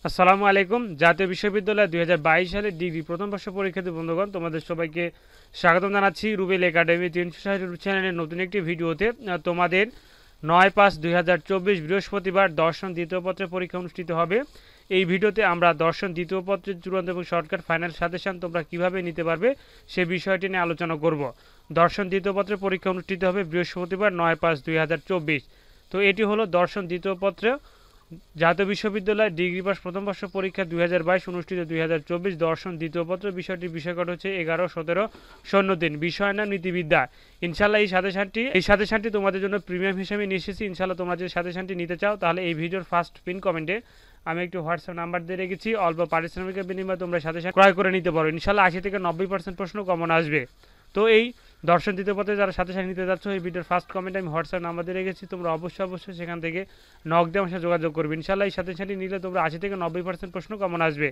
আসসালামু আলাইকুম। জাতীয় বিশ্ববিদ্যালয় ২০২২ সালের ডিগ্রি প্রথম বর্ষ পরীক্ষার্থী বন্ধুগণ, তোমাদের সবাইকে স্বাগতম জানাচ্ছি রুবেল একাডেমি ৩৬০ ইউটিউব চ্যানেলের নতুন একটি ভিডিওতে। তোমাদের ৯/৫/২০২৪ বৃহস্পতিবার দর্শন দ্বিতীয় পত্রের পরীক্ষা অনুষ্ঠিত হবে। এই ভিডিওতে আমরা দর্শন দ্বিতীয় পত্রের চূড়ান্ত এবং শর্টকাট ফাইনাল সাজেশন তোমরা কিভাবে নিতে পারবে সে বিষয়টি নিয়ে আলোচনা করব। দর্শন দ্বিতীয় পত্রের পরীক্ষা অনুষ্ঠিত হবে বৃহস্পতিবার ৯/৫/২০২৪। তো এটি হলো দর্শন দ্বিতীয় পত্র জাতীয় বিশ্ববিদ্যালয় ডিগ্রি পাস প্রথম বর্ষ পরীক্ষা ২০২২ অনুষ্ঠিত ২০২৪ দর্শন দ্বিতীয় পত্র। বিষয়টির বিষয়কট হচ্ছে 11-17 সৈন্যদিন। বিষয় নাম নীতিবিদ্যা। ইনশাল্লাহ এই সাজেশনটি তোমাদের জন্য প্রিমিয়াম হিসেবে নিয়ে এসেছি। ইনশাল্লাহ তোমরা যদি সাজেশনটি নিতে চাও তাহলে এই ভিডিওর ফার্স্ট পিন কমেন্টে আমি একটু হোয়াটসঅ্যাপ নাম্বার দিয়ে রেখেছি। অল্প পারিশ্রমিকের বিনিময়ে তোমরা সাজেশন ক্রয় করে নিতে পারো। ইনশাল্লাহ 80-90% প্রশ্ন কমন আসবে। তো এই দর্শন দ্বিতীয় পত্রে যারা সাথে নিতে যাচ্ছ, এই ভিডিওর ফার্স্ট কমেন্টে আমি হোয়াটসঅ্যাপ নাম্বার দিয়ে রেখেছি। তোমরা অবশ্যই সেখান থেকে নক দিয়ে আমার সাথে যোগাযোগ করবে। ইনশাল্লাহ এই সাথে নিলে তোমরা 80-90% প্রশ্ন কমন আসবে।